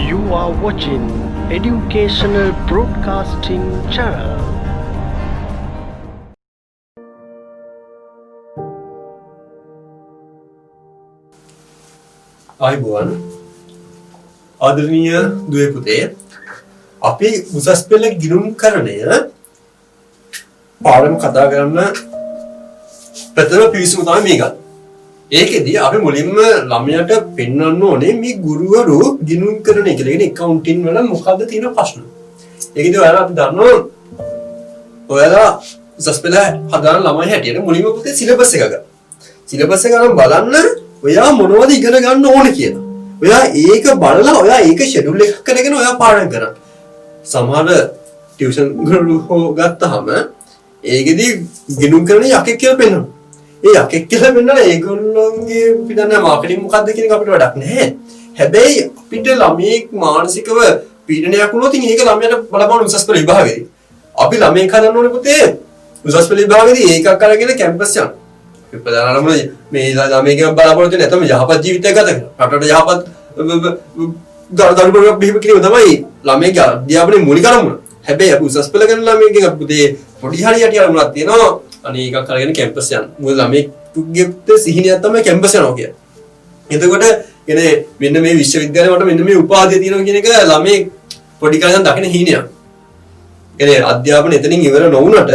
You are watching Educational Broadcasting Channel. ආයුබෝවන් ආදරණීය දුවේ පුතේ අපි උසස් පෙළ ගිණුම්කරණය පාඩම කතා කරන්න ප්‍රථම පිවිසුම තමයි මේ ගන්න. ඒකෙදී අපි මුලින්ම ළමයාට පෙන්වන්න ඕනේ මේ ගුරුවරු ගිණුම්කරණය කියලා කියන accounting වල මොකද්ද තියෙන ප්‍රශ්න. ඒකෙදී ඔයාලා අපි දන්නවා ඔයාලා උසස් පෙළ හදාන ළමයි හැටියට මුලින්ම පුතේ සිලබස් එක ගන්න. සිලබස් එක ගන්න බලන්න ඔයා මොනවද ඉගෙන ගන්න ඕනේ කියලා. ඔයා ඒක බලලා ඔයා ඒක ෂෙඩියුල් එකක් කරගෙන ඔයා පාඩම් කරන්න. සමහර ටියුෂන් ගුරු ගත්තාම ඒකෙදි ගිණුම්කරණය යකෙක් කියලා පෙන්නනවා. ඒ යකෙක් කියලා පෙන්නලා ඒගොල්ලෝගේ පිටන්න මාකටිං මොකද්ද කියන එක අපිට වැඩක් නැහැ. හැබැයි අපිට ළමයෙක් මානසිකව පීඩනයක් වුණොත් ඉතින් ඒක ළමයට බලපාන උසස් පෙළ විභාගෙදී. අපි ළමයෙක් හදන්න ඕනේ පුතේ උසස් පෙළ විභාගෙදී ඒකක් අරගෙන කැම්පස් යන්න. ප්‍රධානම මේ ළමයිගේ බලාපොරොත්තු වෙන නැතම යහපත් ජීවිතයක් ගත කරනවා. රටට යහපත් දරුවෙක් බිහිව කිරීම තමයි ළමයිගේ අධ්‍යාපනයේ මූලික අරමුණ. හැබැයි අපි උසස් පෙළ කරන ළමයිගෙන් අපේ පොඩි හරියට අරමුණක් තියෙනවා. අනේ එකක් අරගෙන කැම්පස් යන්න. මොකද ළමයිගේ සිහිනයක් තමයි කැම්පස් යනවා කියන්නේ. එතකොට කියන්නේ මෙන්න මේ විශ්වවිද්‍යාලේ මට මෙන්න මේ උපාධිය තියෙනවා කියන එක ළමයි පොඩි කාලේ දකින හීනයක්. කියන්නේ අධ්‍යාපනය එතනින් ඉවර නොවුනට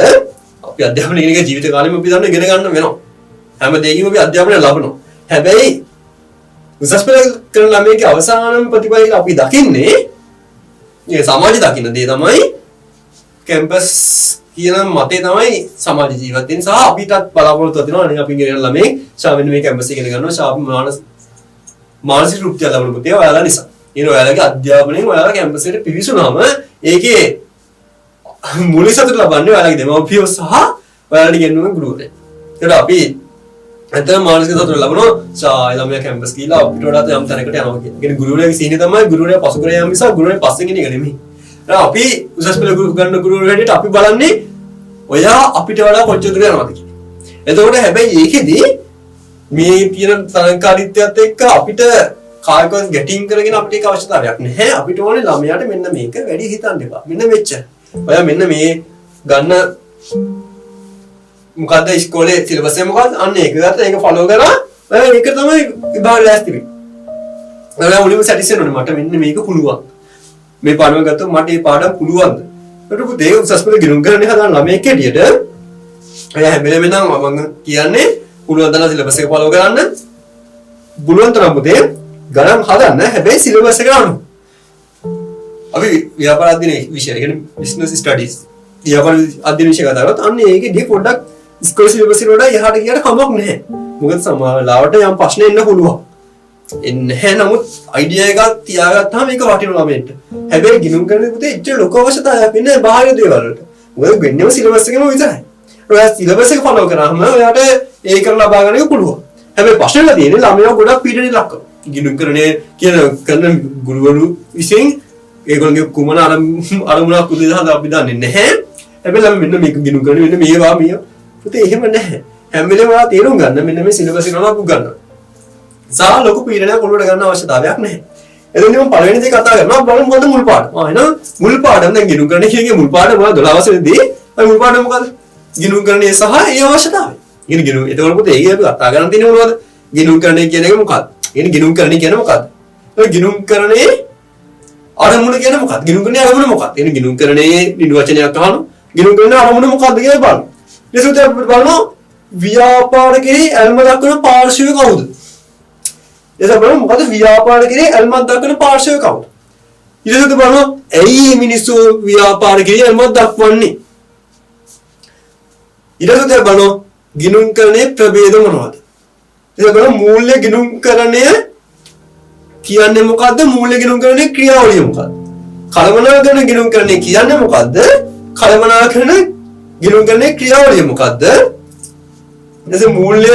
අපි අධ්‍යාපනය කියන එක ජීවිත කාලෙම අපි දන්න ඉගෙන ගන්න වෙනවා. හැම දෙයකින්ම අපි අධ්‍යාපනය ලබනවා. හැබැයි උසස් පෙළ කරන ළමයිගේ අවසාන ප්‍රතිඵලය අපි දකින්නේ මේ සමාජය දකින්න දේ තමයි කැම්පස් කියන මතේ තමයි සමාජ ජීවත් වෙන්නේ සහ අපිටත් බලාපොරොත්තු වෙනවා අනේ අපි ඉගෙන ළමයි ශාවින් මේ කැම්පස් එකේ ඉගෙන ගන්නවා ශාප් මානසික තෘප්තිය ලබන පුතේ ඔයාලා නිසා. ඊට ඔයාලගේ අධ්‍යාපනයෙන් ඔයාලා කැම්පස් එකට පිවිසුනාම ඒකේ මූලික සතුට ලබන්නේ ඔයාලගේ දෙමව්පියෝ සහ ඔයාලට ගෙන්නුම ගුරුවරයා. ඒකට අපි ඇත්තටම මානසික සතුට ලබනවා සායි ළමයා කැම්පස් ගිහලා අපිට වඩා යම් තැනකට යනවා කියන. ඒ කියන්නේ ගුරුවරයාගේ සීනිය තමයි ගුරුවරයා පසු කර යාම නිසා ගුරුවරයා පස්සෙන් ඉගෙන නෙමෙයි. අපි උසස් පෙළ ගන්න ගුරුවරු හැටියට අපි බලන්නේ ඔයා අපිට වඩා කොච්චර දුර යනවද කියලා. එතකොට හැබැයි ඒකෙදී මේ තියෙන තරංකාරීත්වයත් එක්ක අපිට කායිකව ගැටීම් කරගෙන අපිට ඒක අවශ්‍යතාවයක් නැහැ. අපිට ඕනේ ළමයාට මෙන්න මේක වැඩි හිතන්න එපා. මෙන්න මෙච්චර. ඔයා මෙන්න මේ ගන්න මොකද්ද ඉස්කෝලේ සිලබස් එක මොකද්ද? අන්න ඒක ගත්තා ඒක ෆලෝ කරා. ඔයා ඒක තමයි විභාග ලෑස්ති වෙන්නේ. ඔයා මුලින්ම සැටිස්ෆයිඩ් වෙන්න මට මෙන්න මේක පුළුවන්. මේ පාඩම ගත්තොත් මට මේ පාඩම පුළුවන්ද? ඒකට පුතේ උසස් පෙළ ගිණුම්කරණය හදාන ළමයෙක් හැටියට ඔයා හැම වෙලේම නම් මම කියන්නේ පුළුවන් තරම් සිලබස් එක ෆලෝ කරන්න. පුළුවන් තරම් පුතේ ගණන් හදන්න. හැබැයි සිලබස් එක අනුව. අපි ව්‍යාපාර අධ්‍යයන විෂය කියන්නේ බිස්නස් ස්ටඩීස්. ව්‍යාපාර අධ්‍යයන විෂය කතා කරලා අන්න ඒකේදී පොඩ්ඩක් ඉස්කෝලේ සිලබස් එක වලට යහට ගියට කමක් නැහැ. මොකද සමහර ලාවට යම් ප්‍රශ්න එන්න පුළුවන්. එන්නේ නමුත් අයිඩියා එකක් තියාගත්තාම ඒක වටිනවා ළමයට. හැබැයි ගිණුම් කරන පුතේ ඉච්චර ලොකු අවශ්‍යතාවයක් ඉන්නේ බාහිර දේවල් වලට. මොකද වෙන්නේම සිලබස් එකම විතරයි. ඔයා සිලබස් එක ෆලෝ කරාම ඔයාට ඒක ලබා ගන්න එක පුළුවන්. හැබැයි ප්‍රශ්නෙලා තියෙන්නේ ළමයා ගොඩක් පීඩනය ලක් කරනවා. ගිණුම් කරන්නේ කියන කරන ගුරුවරු විසින් ඒගොල්ලෝගේ කුමන අරමුණක් උදෙසා අපි දන්නේ නැහැ. හැබැයි ළමයා මෙන්න මේක ගිණුම් කරන්නේ මෙන්න මේවා මේ පුතේ එහෙම නැහැ. හැම වෙලේම ඔයා තේරුම් ගන්න මෙන්න මේ සිලබස් එක නම ගන්න. සාහ ලොකු පීඩනයක් ඔළුවට ගන්න අවශ්‍යතාවයක් නැහැ. එතකොට මම පළවෙනි දේ කතා කරනවා බලමු මොකද මුල් පාඩම. එහෙනම් මුල් පාඩම දැන් ගිණුම් කරන්නේ කියන්නේ මුල් පාඩම මොකද 12 වසරේදී අය මුල් පාඩම මොකද? ගිණුම් කරන්නේ සහ ඒ අවශ්‍යතාවය. ඉතින් ගිණුම් එතකොට පුතේ ඒක අපි කතා කරන් තියෙන්නේ මොනවද? ගිණුම් කරන්නේ කියන එක මොකක්ද? ඉතින් ගිණුම් කරන්නේ කියන්නේ මොකක්ද? ඒ ගිණුම් කරන්නේ අරමුණ කියන්නේ මොකක්ද? ගිණුම් කරන්නේ අරමුණ මොකක්ද? ඉතින් ගිණුම් කරන්නේ නිර්වචනයක් අහනවා. ගිණුම් කරන්නේ අරමුණ මොකක්ද කියලා බලන්න. ඊට පස්සේ අපි බලනවා ව්‍යාපාරිකේ ඇල්ම දක්වන පාර්ශ්වය කවුද? එතකොට බලමු මොකද ව්‍යාපාර කරේ අල්මත් දක්වන පාර්ශ්වය කවුද? ඊට පස්සේ බලමු ඇයි මිනිස්සු ව්‍යාපාර කරේ අල්මත් දක්වන්නේ? ඊට පස්සේ බලමු ගිණුම්කරණයේ ප්‍රභේද මොනවද? ඊට බලමු මූල්‍ය ගිණුම්කරණය කියන්නේ මොකද්ද? මූල්‍ය ගිණුම්කරණයේ ක්‍රියාවලිය මොකද්ද? කළමනාකරන ගිණුම්කරණය කියන්නේ මොකද්ද? කළමනාකරන ගිණුම්කරණයේ ක්‍රියාවලිය මොකද්ද? ඊට මූල්‍ය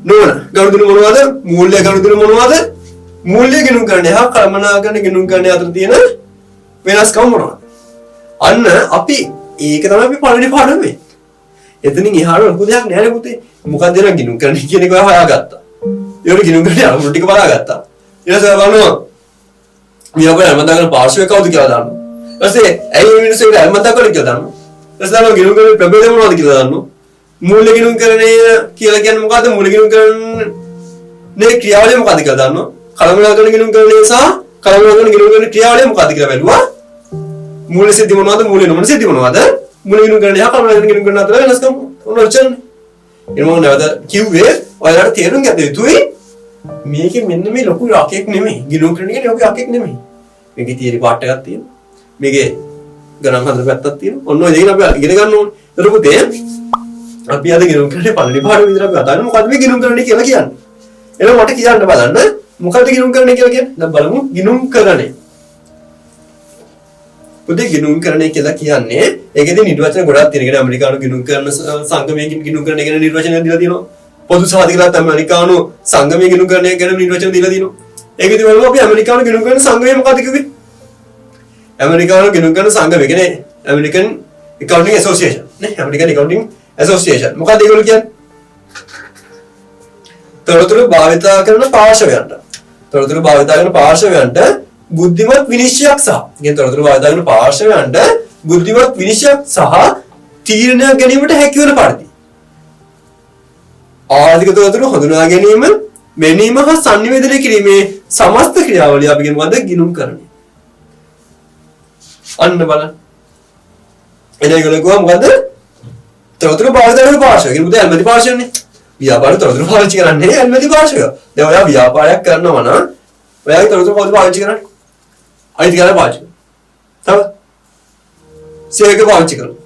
නෝන ගනුදෙනු මොනවද? මූල්‍ය ගනුදෙනු මොනවද? මූල්‍ය ගිණුම්කරණය හා කළමනාකරන ගිණුම්කරණය අතර තියෙන වෙනස්කම් මොනවද? අන්න අපි ඒක තමයි අපි පළවෙනි පාඩමේ. එතනින් එහාට ලොකු දෙයක් නෑ නේ පුතේ. මොකක්ද නේද ගිණුම්කරණය කියන එක හොයාගත්තා. ඒකට ගිණුම්කරණය අරමුණු ටික බලාගත්තා. ඊට පස්සේ බලනවා ව්‍යාපාරය අල්මත් දාගෙන පාර්ශවය කවුද කියලා දානවා. ඊට පස්සේ ඇයි මේ මිනිස්සුන්ට අල්මත් දාගන්න කියලා දානවා. ඊට පස්සේ දානවා ගිණුම් කරන්නේ ප්‍රභේද මොනවද කියලා දානවා. මූල්‍ය ගිණුම් කරණය කියලා කියන්නේ මොකද්ද? මූල්‍ය ගිණුම් කරන්නේ ක්‍රියාවලිය මොකද්ද කියලා දානවා. කලමනාකරණ ගිණුම් කරණය සහ කලමනාකරණ ගිණුම් කරන ක්‍රියාවලිය මොකද්ද කියලා බැලුවා. මූල්‍ය සිද්ධි මොනවද? මූල්‍ය නොවන සිද්ධි මොනවද? මූල්‍ය ගිණුම් කරණය හා කලමනාකරණ ගිණුම් කරන අතර වෙනස්කම් මොනවද? එනම් මම නැවත කිව්වේ ඔයාලට තේරුම් ගන්න යුතුයි මේකේ මෙන්න මේ ලොකු යකෙක් නෙමෙයි. ගිණුම් කරන එක ලොකු යකෙක් නෙමෙයි. මේකේ තියරි පාර්ට් එකක් තියෙනවා. මේකේ ගණන් හතර පැත්තක් තියෙනවා. ඔන්න ඔය දෙකෙන් අපි ඉගෙන ගන්න ඕනේ. ඒතර පුතේ අපි අද ගිණුම් කරන්නේ පළවෙනි පාඩම විතර අපි කතා කරමු. මොකද්ද මේ ගිණුම් කරන්නේ කියලා කියන්නේ? එහෙනම් මට කියන්න බලන්න මොකද්ද ගිණුම් කරන්නේ කියලා කියන්නේ? දැන් බලමු ගිණුම් කරන්නේ. පුතේ ගිණුම් කරන්නේ කියලා කියන්නේ ඒකෙදි නිර්වචන ගොඩක් තියෙනවා. ඇමරිකානු ගිණුම් කරන සංගමයේ ගිණුම් කරන ගැන නිර්වචන දීලා තියෙනවා. පොදු සාධකලා ඇමරිකානු සංගමයේ ගිණුම් කරන ගැන නිර්වචන දීලා තියෙනවා. ඒකෙදි බලමු අපි ඇමරිකානු ගිණුම් කරන සංගමය මොකද්ද කිව්වේ? ඇමරිකානු ගිණුම් කරන සංගමය කියන්නේ ඇමරිකන් accounting association නේ. American accounting association. මොකක්ද ඒගොල්ලෝ කියන්නේ? තොරතුරු භාවිතා කරන පාර්ශවයන්ට. තොරතුරු භාවිතා කරන පාර්ශවයන්ට බුද්ධිමත් විනිශ්චයක් සහ කියන තොරතුරු භාවිතා කරන පාර්ශවයන්ට බුද්ධිමත් විනිශ්චයක් සහ තීරණයක් ගැනීමට හැකි වන පරිදි ආර්ථික තොරතුරු හඳුනා ගැනීම, මෙනීම හා සංනිවේදනය කිරීමේ සමස්ත ක්‍රියාවලිය අපි කියන මොකද්ද? ගිණුම් කරණය. අන්න බලන්න. එනේගොල්ලෝ කිව්වා මොකද්ද? තොරතුරු භාවිතා කරන පාර්ශවය. කියන පුතේ ඇල්මැති පාර්ශවයනේ. ව්‍යාපාර තොරතුරු පාවිච්චි කරන්නේ ඇල්මැති පාර්ශවය. දැන් ඔයා ව්‍යාපාරයක් කරනවා නම් ඔයාගේ තොරතුරු කොහොමද පාවිච්චි කරන්නේ? අයිතිකාරය පාවිච්චි කරනවා. තව සේවක පාවිච්චි කරනවා.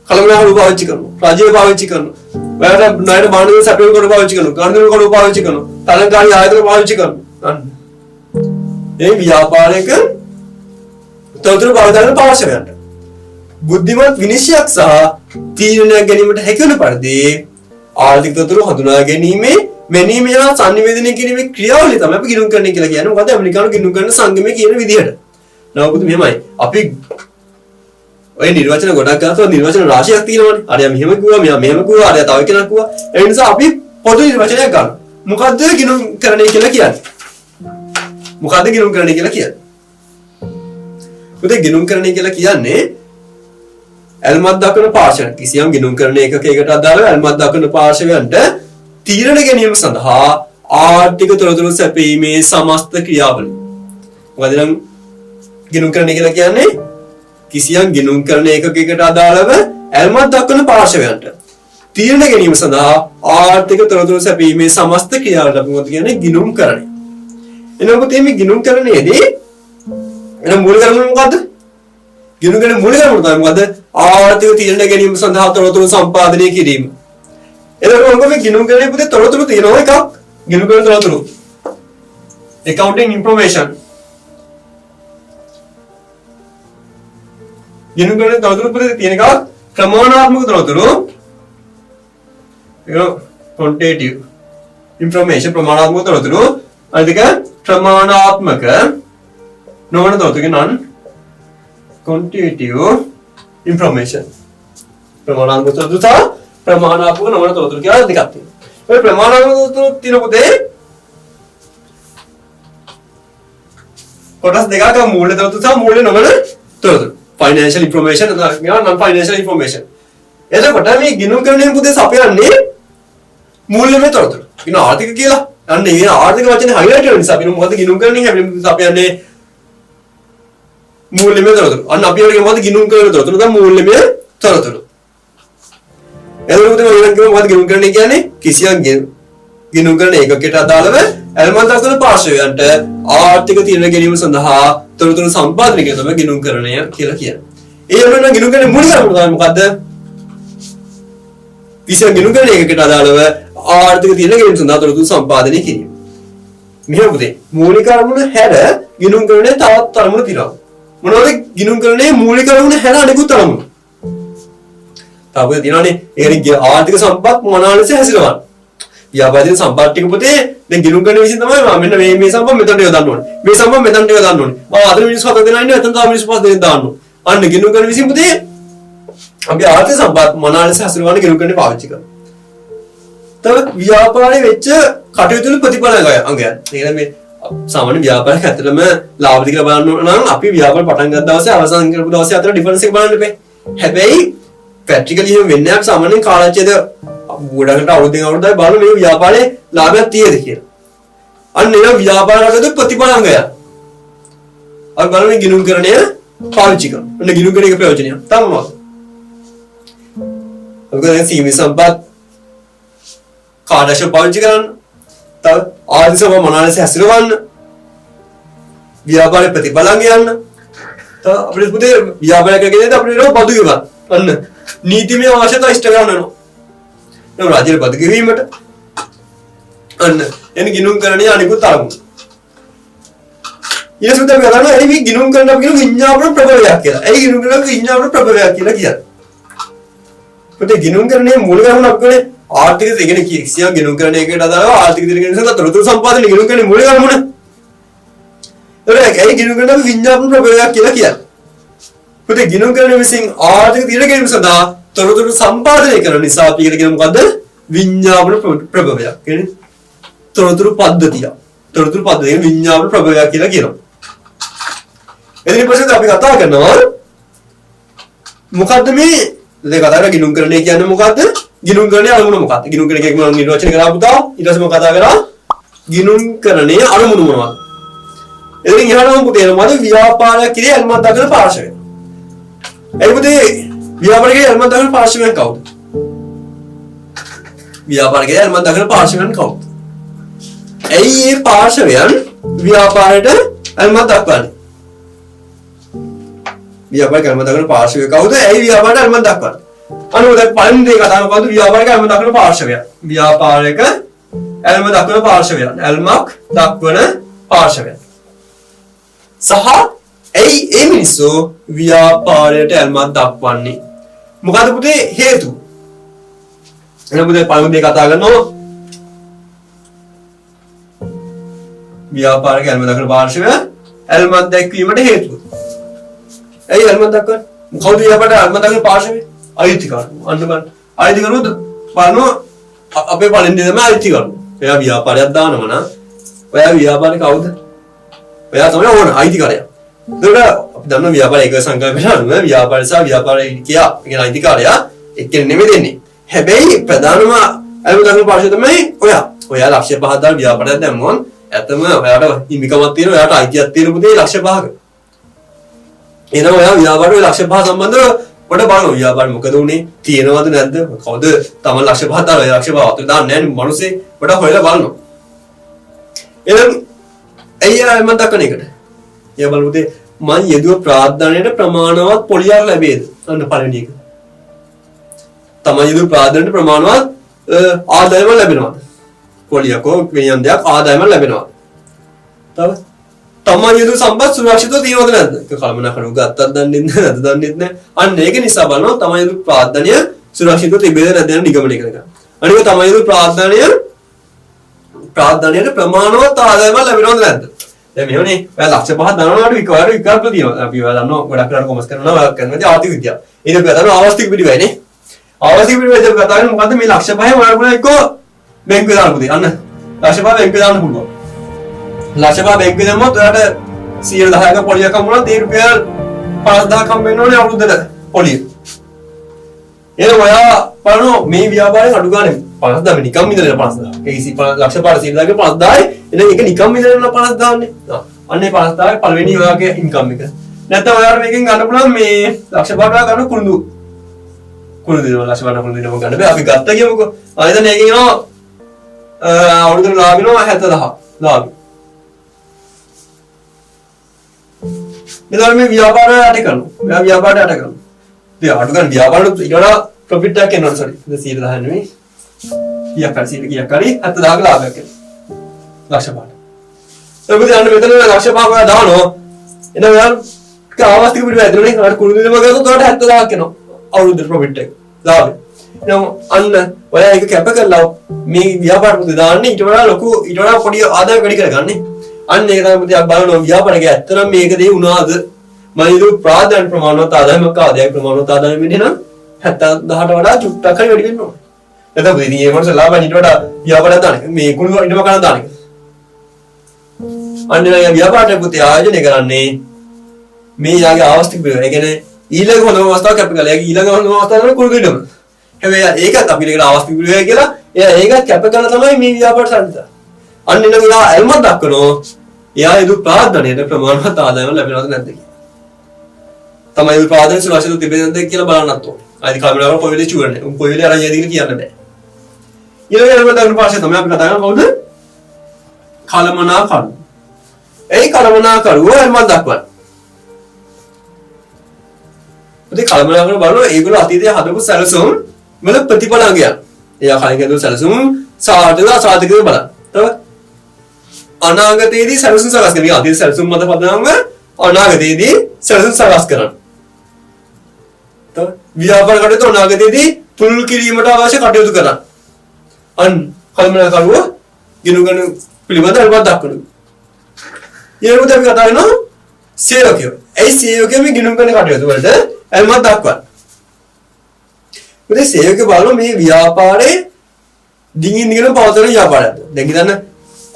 කලමනාකරු පාවිච්චි කරනවා. රජය පාවිච්චි කරනවා. ඔයාලට ණයට බාණ්ඩ සැපයුම් කොට පාවිච්චි කරනවා. ගණන් කොට පාවිච්චි කරනවා. තරංගාරී ආයතන පාවිච්චි කරනවා. අන්න. මේ ව්‍යාපාරයක තොරතුරු භාවිතා කරන පාර්ශවයන්ට බුද්ධිමත් විනිශ්චයක් සහ තීරණයක් ගැනීමට හැකි වන පරිදි ආර්ථික තොරතුරු හඳුනා ගැනීමේ, මෙනීම යන සංනිවේදනය කිරීමේ ක්‍රියාවලිය තමයි අපි ගිණුම් කරන්නේ කියලා කියන්නේ. මොකද ඇමරිකානු ගිණුම් කරන සංගමයේ කියන විදිහට. නමුත් මෙහෙමයි. අපි ඔය නිර්වචන ගොඩක් ගන්නවා, නිර්වචන රාශියක් තියෙනවානේ. අරයා මෙහෙම කිව්වා, මෙයා මෙහෙම කිව්වා, අරයා තව කෙනෙක් කිව්වා. ඒ නිසා අපි පොදු නිර්වචනයක් ගන්නවා. මොකද්ද ගිණුම් කරන්නේ කියලා කියන්නේ? මොකද්ද ගිණුම් කරන්නේ කියලා කියන්නේ? පුතේ ගිණුම් කරන්නේ කියලා කියන්නේ ඇල්මත් දක්වන පාර්ශවයන් කිසියම් ගිණුම් කරන එකකයකට අදාළව ඇල්මත් දක්වන පාර්ශවයන්ට තීරණ ගැනීම සඳහා ආර්ථික තොරතුරු සැපීමේ සමස්ත ක්‍රියාවලිය. මොකද නම් ගිණුම් කරන කියලා කියන්නේ කිසියම් ගිණුම් කරන එකකයකට අදාළව ඇල්මත් දක්වන පාර්ශවයන්ට තීරණ ගැනීම සඳහා ආර්ථික තොරතුරු සැපීමේ සමස්ත ක්‍රියාවලිය අපි මොකද කියන්නේ ගිණුම් කරන්නේ. එනකොට මේ ගිණුම් කරන්නේදී එහෙනම් මූලික කරුණු මොකද්ද? ගිණුම් කරන මූලික කරුණු තමයි මොකද්ද? ආර්ථික තීරණ ගැනීම සඳහා තොරතුරු සම්පාදනය කිරීම. එතකොට මොකද මේ ගිණුම් කරන්නේ පුතේ තොරතුරු තියෙනවා එකක්. ගිණුම් කරන තොරතුරු. accounting information. ගිණුම් කරන තොරතුරු පුතේ තියෙන එකක් ක්‍රමානුාත්මක තොරතුරු. quantitative information ප්‍රමාණාත්මක තොරතුරු. අනිත් එක ප්‍රමාණාත්මක නොවන තොරතුරු non quantitative information. ප්‍රමාණාත්මක තොරතුරු සහ ප්‍රමාණාත්මක නොවන තොරතුරු කියලා දෙකක් තියෙනවා. ඔය ප්‍රමාණාත්මක තොරතුරු තියෙන පොතේ කොටස් දෙකක් මූල්‍ය තොරතුරු සහ මූල්‍ය නොවන තොරතුරු. financial information and non financial information. එතකොට මේ ගිණුම් කරන්නේ පුතේ සපයන්නේ මූල්‍යමය තොරතුරු. කියන ආර්ථික කියලා. අන්න ඒ ආර්ථික වචනේ highlight වෙන නිසා අපි මොකද ගිණුම් කරන්නේ හැබැයි සපයන්නේ මූල්‍යමය තොරතුරු. අන්න අපි වගේ මොකද ගිණුම් කරන තොරතුරු තමයි මූල්‍යමය තොරතුරු. එතකොට මොකද මොකද ගිණුම් කරන්නේ කියන්නේ කිසියම් ගිණුම් කරන ඒකකයට අදාළව ඇල්මත් දක්වන පාර්ශවයන්ට ආර්ථික තීරණ ගැනීම සඳහා තොරතුරු සම්පාදනය කියන තමයි ගිණුම් කරණය කියලා කියන්නේ. ඒ වෙනුවෙන් ගිණුම් කරන්නේ මූලික කරුණු තමයි මොකද්ද? කිසියම් ගිණුම් කරන ඒකකයට අදාළව ආර්ථික තීරණ ගැනීම සඳහා තොරතුරු සම්පාදනය කිරීම. මෙහෙම පුතේ මූලික කරුණු හැර ගිණුම් කරන්නේ තවත් අරමුණු තියෙනවා. මොනවද ගිණුම් කරන්නේ මූලික කරුණු හැර අනිකුත් අරමුණු. තාපේ තියෙනවානේ ඒකනේ ආර්ථික සම්පත් මොනවා ලෙස හැසිරවන්න. ව්‍යාපාරික සම්පත් ටික පුතේ දැන් ගිණුම් කරන විදිහ තමයි මෙන්න මේ සම්පත් මෙතනට යොදන්න ඕනේ. මේ සම්පත් මෙතනට යොදන්න ඕනේ. අතන මිනිස්සු හතර දෙනා ඉන්නවා එතන තව මිනිස්සු පහ දෙනෙක් දාන්න ඕනේ. අන්න ගිණුම් කරන විදිහ පුතේ අපි ආර්ථික සම්පත් මොනවා ලෙස හැසිරවන්න ගිණුම් කරන්නේ පාවිච්චි කරනවා. තව ව්‍යාපාරයේ වෙච්ච කටයුතු වල ප්‍රතිඵල අංගයන්. ඒ කියන්නේ මේ සාමාන්‍ය ව්‍යාපාරයක් ඇත්තටම ලාභද කියලා බලන්න ඕන නම් අපි ව්‍යාපාර පටන් ගත්ත දවසේ අවසන් කරපු දවසේ අතර ඩිෆරන්ස් එක බලන්න බෑ. හැබැයි ප්‍රැක්ටිකලි එහෙම වෙන්නේ නැහැ. සාමාන්‍යයෙන් කාලච්ඡේද ගොඩකට අවුරුද්දෙන් අවුරුද්දයි බලන මේ ව්‍යාපාරේ ලාභයක් තියෙද කියලා. අන්න ඒක ව්‍යාපාරවලද ප්‍රතිඵලංගය. අපි බලන්නේ ගිණුම්කරණය පාවිච්චි කරනවා. අන්න ගිණුම්කරණයේ ප්‍රයෝජනය තමයි. අපි කියන්නේ සීමිත සම්පත් කාඩශ පාවිච්චි කරන්න. තව ආදිසම මොනාලස හැසිරවන්න. ව්‍යාපාරේ ප්‍රතිඵලංගය යන්න. තව අපිට පුතේ ව්‍යාපාරයක් කරගෙන අපිට නෝ බදු ගෙවන්න. අන්න නීතිමය අවශ්‍යතා ඉෂ්ට කරනවා. නෝ රාජ්‍ය බදු ගෙවීමට අන්න එන ගිණුම්කරණයේ අනිකුත් අරමුණු. ඊළඟට අපි කරන්නේ ඒ ගිණුම්කරණ අපි කියන විඤ්ඤාපන ප්‍රභවයක් කියලා. ඒ ගිණුම්කරණ විඤ්ඤාපන ප්‍රභවයක් කියලා කියන්නේ. පුතේ ගිණුම්කරණයේ මූල කරුණ අපි කියන්නේ ආර්ථික දෙකෙන කිසියම් ගිණුම්කරණයකට අදාළව ආර්ථික දෙකෙන නිසා තොරතුරු සම්පාදනය ගිණුම්කරණයේ මූල කරුණ. ඒ ගිණුම්කරණ අපි විඤ්ඤාපන ප්‍රභවයක් කියලා කියන්නේ. පුතේ ගිණුම්කරණය විසින් ආර්ථික දින ගැනීම සඳහා තොරතුරු සම්පාදනය කරන නිසා අපි කියන මොකද්ද? විඤ්ඤාපන ප්‍රභවයක්. කියන්නේ තොරතුරු පද්ධතිය. තොරතුරු පද්ධතිය විඤ්ඤාපන ප්‍රභවයක් කියලා කියනවා. එදින පස්සේ අපි කතා කරනවා මොකද්ද මේ දැන් කතා කරලා ගිණුම්කරණය කියන්නේ මොකද්ද? ගිණුම්කරණයේ අරමුණ මොකක්ද? ගිණුම්කරණය කියන්නේ මම නිර්වචනය කරා පුතා. ඊට පස්සේ මම කතා කරා ගිණුම්කරණයේ අරමුණ මොනවද? එදින ඉහළම පුතේ මොකද ව්‍යාපාරය කිරිය අල්මත් දක්වන පාර්ශවය. ඒ පුතේ ව්‍යාපාරයේ අල්මත් දක්වන පාර්ශවයන් කවුද? ව්‍යාපාරයේ අල්මත් දක්වන පාර්ශවයන් කවුද? ඇයි මේ පාර්ශවයන් ව්‍යාපාරයට අල්මත් දක්වන්නේ? ව්‍යාපාරයක අල්මත් දක්වන පාර්ශවය කවුද? ඇයි ව්‍යාපාරයට අල්මත් දක්වන්නේ? අනුව දැන් පළවෙනි දේ කතා කරමු ව්‍යාපාරයක අල්ම දක්වන පාර්ශවය. ව්‍යාපාරයක අල්ම දක්වන පාර්ශවය. අල්මක් දක්වන පාර්ශවය. සහ ඒ මිනිස්සු ව්‍යාපාරයට අල්මක් දක්වන්නේ. මොකද පුතේ හේතුව? එහෙනම් පුතේ පළවෙනි දේ කතා කරනවා ව්‍යාපාරයක අල්ම දක්වන පාර්ශවය අල්මක් දැක්වීමට හේතුව. ඇයි අල්මක් දක්වන්නේ? කවුද ව්‍යාපාරයට අල්ම දක්වන පාර්ශවය? අයිතිකරු. අන්න බලන්න. අයිතිකරු බලනවා අපේ පළවෙනි දේ තමයි අයිතිකරු. එයා ව්‍යාපාරයක් දානවා නම් ඔයා ව්‍යාපාරේ කවුද? ඔයා තමයි ඕන අයිතිකරයා. ඒකට අපි දන්නවා ව්‍යාපාරය එක සංකල්පයක් අනුව ව්‍යාපාරය සහ ව්‍යාපාරය කියා කියන අයිතිකාරයා එක්කෙනෙක් නෙමෙයි දෙන්නේ. හැබැයි ප්‍රධානම අයම දක්වන පාර්ශ්වය තමයි ඔයා. ඔයා ලක්ෂ 5ක් දාලා ව්‍යාපාරයක් දැම්මොත් ඇත්තම ඔයාට හිමිකමක් තියෙනවා, ඔයාට අයිතියක් තියෙන පුතේ ලක්ෂ 5ක. එහෙනම් ඔයා ව්‍යාපාරේ ලක්ෂ 5 සම්බන්ධව කොට බලනවා ව්‍යාපාරෙ මොකද උනේ? තියෙනවද නැද්ද? කවුද තමන් ලක්ෂ 5ක් දාලා ලක්ෂ 5 අතට දාන්නේ නැහැ නේ මිනිස්සේ. කොට හොයලා බලනවා. එහෙනම් අයියා මම දක්වන එකට. එයා බලමුතේ මං යෙදුව ප්‍රාර්ථනාවට ප්‍රමාණවත් පොලියක් ලැබෙයිද? අන්න පළවෙනි එක. තමන් යෙදුව ප්‍රාර්ථනාවට ප්‍රමාණවත් ආදායම ලැබෙනවද? පොලියකෝ වෙනියම් දෙයක් ආදායම ලැබෙනවද? තව තමන් යෙදුව සම්පත් සුරක්ෂිතව තියෙනවද නැද්ද? ඒක කල්පනා ගත්තත් දන්නේ නැද්ද? දන්නේ නැහැ. අන්න ඒක නිසා බලනවා තමන් යෙදුව ප්‍රාර්ථනාව සුරක්ෂිතව තිබෙද නැද්ද යන නිගමනය කරගන්න. අනික තමන් යෙදුව ප්‍රාර්ථනාවට ප්‍රමාණවත් ආදායම ලැබෙනවද නැද්ද? දැන් මෙහෙමනේ ඔයා ලක්ෂ 5ක් දනවනවාට විකල්ප තියෙනවා. අපි ඔයාලා දන්නවා ගොඩක් කරලා කොමර්ස් කරනවා ඔයා කරනවාදී ආර්ථික විද්‍යාව. ඒක අපි දන්නවා ආවස්තික පිළිවෙලනේ. ආවස්තික පිළිවෙල කතා කරන්නේ මොකද්ද මේ ලක්ෂ 5 වල පුළුවන් එක්ක බැංකුවේ දාන්න පුතේ. අන්න ලක්ෂ 5 බැංකුවේ දාන්න පුළුවන්. ලක්ෂ 5 බැංකුවේ දැම්මොත් ඔයාට 110ක පොලියක් හම්බුනොත් ඒ රුපියල් 5000ක් හම්බ වෙනවනේ අවුරුද්දට පොලිය. එහෙනම් ඔයා බලනවා මේ ව්‍යාපාරයෙන් අඩු ගානේ 50000 නිකම් ඉඳලා 50000. ඒ ලක්ෂ 500ක 50000යි එනේ ඒක නිකම් ඉඳලා 50000 නේ. අන්නේ 50000 පළවෙනි ඔයාගේ ඉන්කම් එක. නැත්නම් ඔයාලා මේකෙන් ගන්න පුළුවන් මේ ලක්ෂ 5ක් ගන්න කුරුඳු දෙනවා ලක්ෂ 5ක් කුරුඳු දෙනවා ගන්න බෑ. අපි ගත්ත කියමුකෝ. ආයෙත් මේකෙන් එනවා අවුරුද්දට ලාභ වෙනවා 70000 ලාභ. මෙතන මේ ව්‍යාපාරය යට කරනවා. ව්‍යාපාරය යට කරනවා. ඉතින් අඩු ගන්න ව්‍යාපාරෙත් ඊට වඩා ප්‍රොෆිට් එකක් එනවා සෝරි. 110 නෙමෙයි. කීයක් හරි 100 කීයක් හරි 70000ක ලාභයක් එනවා. ලක්ෂ 5ක්. ඒක දැන් මෙතන ලක්ෂ 5ක් ඔයා දානවා. එන ඔයා කාවස්තික පිළිවෙල ඇතුළේ ඔයාට කුරුඳු දෙම ගත්තොත් ඔයාට 70000ක් එනවා. අවුරුද්දට ප්‍රොෆිට් එක. ලාභය. එහෙනම් අන්න ඔයා ඒක කැප කරලා මේ ව්‍යාපාර පුතේ දාන්නේ ඊට වඩා ලොකු ඊට වඩා පොඩි ආදායයක් වැඩි කරගන්නේ. අන්න ඒක තමයි පුතේ අපි බලනවා ව්‍යාපාරයේ ඇත්තටම මේක දේ වුණාද? මම ඉදු ප්‍රාදාන ප්‍රමාණවත් ආදායමක් ආදායක ප්‍රමාණවත් ආදායම වෙන්නේ නම් 70000ට වඩා චුට්ටක් හරි වැඩි වෙන්න ඕනේ. නැත්නම් ඉතින් මේ මොනස ලාභය ඊට වඩා ව්‍යාපාරයක් දාන්නේ. මේ කුණු ඊටම කරන දාන්නේ. අන්න යා ව්‍යාපාරයක් පුතේ ආයෝජනය කරන්නේ මේ යාගේ අවස්ථික පිළිවෙල. ඒ කියන්නේ ඊළඟ හොඳම අවස්ථාවක් කැප කරලා යාගේ ඊළඟ හොඳම අවස්ථාව තමයි කුරුගෙඩම. හැබැයි ඒකත් අපි කියන අවස්ථික පිළිවෙල කියලා එයා ඒකත් කැප කරලා තමයි මේ ව්‍යාපාරය සම්පූර්ණ. අන්න එනම් යා එල්මක් දක්වනවා. එයා ඒ දු ප්‍රාර්ථනයට ප්‍රමාණවත් ආදායම ලැබෙනවද නැද්ද කියලා. තමයි ඒ ප්‍රාර්ථන සුරක්ෂිත තිබෙනවද කියලා බලන්නත් ඕනේ. ආදි කල්පනාව කොයි වෙලේ චුවරනේ. කොයි වෙලේ අරන් යයිද කියලා කියන්න බෑ. ඊළඟ එල්ම පස්සේ තමයි අපි කතා කරන්නේ කවුද? කලමනාකරු. ඒ කලමනාකරුව එල්මක් දක්වනවා. ඉතින් කලමනාකරු බලනවා ඒගොල්ලෝ අතීතයේ හදපු සැලසුම් වල ප්‍රතිඵල අගයන්. එයා කලින් හදපු සැලසුම් සාධක බලන්න. තව අනාගතයේදී සැලසුම් සකස් කරනවා. අතීත සැලසුම් මත පදනම අනාගතයේදී සැලසුම් සකස් කරනවා. තව ව්‍යාපාර කටයුතු අනාගතයේදී පුළුල් කිරීමට අවශ්‍ය කටයුතු කරනවා. අන් කලමනාකරුව ගිනුගන පිළිබඳව අල්පත් දක්වනවා. ඊළඟට අපි කතා කරනවා සේවකයෝ. ඒ සේවකයෝ මේ ගිනුගන කටයුතු වලට අල්පත් දක්වනවා. ඉතින් සේවකයෝ බලන මේ ව්‍යාපාරේ දිගින් දිගටම පවතන ව්‍යාපාරයක්ද? දැන් හිතන්න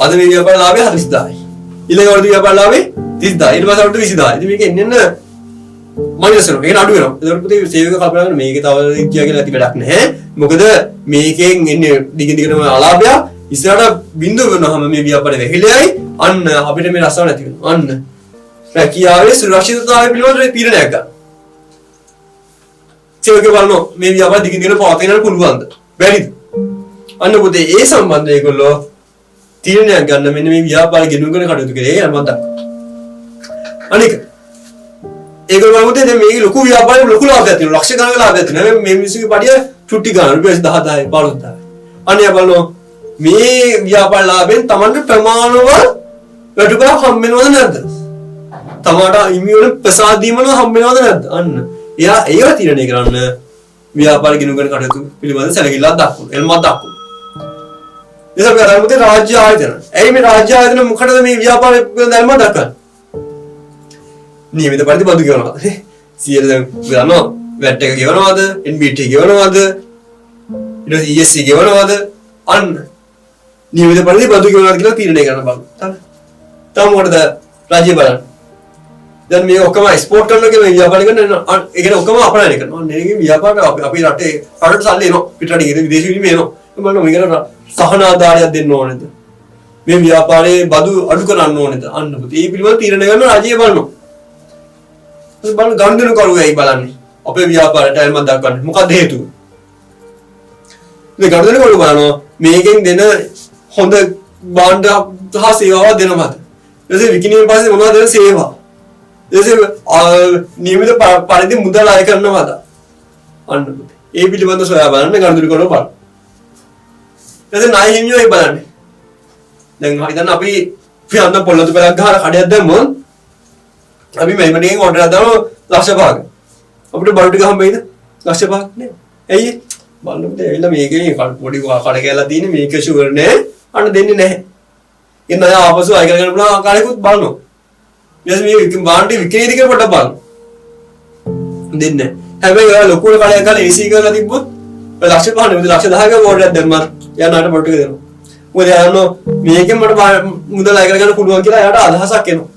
අද මේ ව්‍යාපාර ලාභය 40000යි. ඊළඟ වර්ධ ව්‍යාපාර ලාභය 30000යි. ඊට පස්සේ අවුරුදු 20000යි. ඉතින් මේක එන්න මයිනස් වෙනවා. ඒක අඩු වෙනවා. ඒකට පුතේ සේවක කල්පනා කරන මේකේ තව කියා කියලා ඇති වැඩක් නැහැ. මොකද මේකෙන් එන්නේ දිගින් දිගටම අලාභය ඉස්සරහට බිඳුව වෙනවම මේ ව්‍යාපාරේ වැහිලයි. අන්න අපිට මේ රසාව නැති වෙනවා. අන්න රැකියාවේ සුරක්ෂිතතාවය පිළිබඳව තීරණයක් ගන්න. සේවක බලනවා මේ ව්‍යාපාර දිගින් දිගට පවත්වාගෙන යන්න පුළුවන්ද? බැරිද? අන්න පුතේ ඒ සම්බන්ධව ඒගොල්ලෝ තීරණයක් ගන්න මෙන්න මේ ව්‍යාපාර ගෙනුගෙන කටයුතු කරේ යන්න මතක්. අනික ඒගොල්ලෝ මොකද දැන් මේක ලොකු ව්‍යාපාරයක් ලොකු ලාභයක් තියෙනවා. ලක්ෂ ගණනක ලාභයක් තියෙනවා. මේ මිනිස්සුගේ පඩිය චුට්ටි ගන්න රුපියල් 10000යි 15000යි. අනියා බලනවා මේ ව්‍යාපාර ලාභයෙන් Tamanට ප්‍රමාණව වැටුපක් හම්බ වෙනවද නැද්ද? තමාට ඉමියුන ප්‍රසාදීමන හම්බ වෙනවද නැද්ද? අන්න. එයා ඒව තීරණය කරන්න ව්‍යාපාර ගෙනුගෙන කටයුතු පිළිබඳ සැලකිල්ලක් දක්වනවා. එල්මක් දක්වනවා. ඒක අපි අරමුතේ රාජ්‍ය ආයතන. ඇයි මේ රාජ්‍ය ආයතන මොකටද මේ ව්‍යාපාර පිළිබඳ එල්මක් දක්වන්නේ? නියමිත පරිදි බදු ගෙවනවාද? 100 දැන් ගන්නවා. වැට් එක ගෙවනවාද? NBT ගෙවනවාද? ඊට පස්සේ ESC ගෙවනවාද? අන්න. නියමිත පරිදි බදු ගෙවනවාද කියලා තීරණය කරන්න බලන්න. තව මොකටද රාජ්‍ය බලන්න. දැන් මේ ඔක්කොම එක්ස්පෝර්ට් කරනවා කියලා ව්‍යාපාර කරන ඒ කියන්නේ ඔක්කොම අපනයන කරනවා. මේකේ ව්‍යාපාර අපි රටේ සල්ලි එනවා. පිටරට ගිහින් විදේශ විනිමය එනවා. බලන්න මේකට සහන ආධාරයක් දෙන්න ඕනේද? මේ ව්‍යාපාරයේ බදු අඩු කරන්න ඕනේද? අන්න පුතේ. මේ පිළිවෙල තීරණය කරන රාජ්‍ය බලනවා. බලන්න ගනුදෙනු කරුවයි බලන්නේ. අපේ ව්‍යාපාරයට එල්මක් දක්වන්නේ. මොකක්ද හේතුව? මේ ගනුදෙනු කරුව බලනවා මේකෙන් දෙන හොඳ භාණ්ඩ හා සේවාවක් දෙනවද? ඊටසේ විකිණීමෙන් පස්සේ මොනවද දෙන සේවා? ඊටසේ නියමිත පරිදි මුදල් අය කරනවද? අන්න පුතේ. ඒ පිළිබඳව සොයා බලන්න ගනුදෙනු කරුව බලන්න. ඊටසේ ණය හිමියෝයි බලන්නේ. දැන් හිතන්න අපි පියන්න පොල්ලතු පෙරක් ගහලා කඩයක් දැම්මොත් අපි මෙහෙමනින් ඕඩර් එකක් දානවා ලක්ෂ 5ක. අපිට බඩු ටික හම්බෙයිද? ලක්ෂ 5ක් නේ. ඇයි? බලන්නකෝ ඇවිල්ලා මේකේ පොඩි කඩ කැලලා තියෙන්නේ මේක ෂුවර් නෑ. අන්න දෙන්නේ නැහැ. ඉතින් අය ආපසු අය කරගෙන පුළුවන් ආකාරයකුත් බලනවා. ඊට පස්සේ මේ බාණ්ඩි විකිනේද කියලා පොඩ්ඩක් බලන්න. දෙන්නේ නැහැ. හැබැයි ඔය ලොකු කඩයක් ගාලා AC කරලා තිබ්බොත් ඔය ලක්ෂ 5 නෙමෙයි ලක්ෂ 10ක ඕඩර් එකක් දැම්මත් යනාට පොඩ්ඩක් දෙනවා. මොකද යනවා මේකෙන් මට මුදල් අය කරගන්න පුළුවන් කියලා එයාට අදහසක් එනවා.